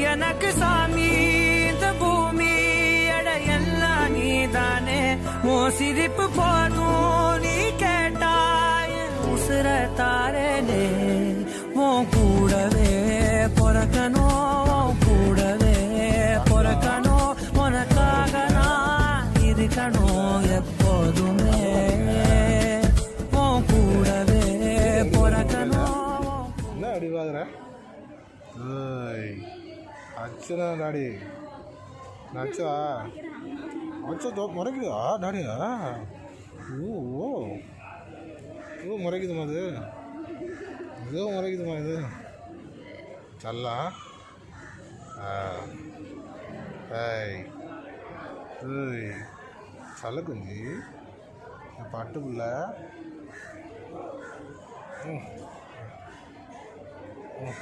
எனக்கு சாமி இந்த பூமி எட எல்லாம் நீதானே ஓ சிரிப்பு போதும் நீ கேட்டாய் உசுர தாரனே உன் கூடவே பொறக்கணும் கூடவே பொறக்கணும் உனக்காக நான் இருக்கணும் எப்போதுமே உன் கூடவே பொறக்கணும். என்ன அடி பாக்குற அச்சனா டாடி நச்சா அச்சா முறைக்குதா டாடியா ஓ ஓ முறைக்குதுமா அது ஏதோ முறைக்குதுமா இது சல்லா ஏய் ஏய் சல்ல குஞ்சு பட்டுக்குள்ள ம் ம்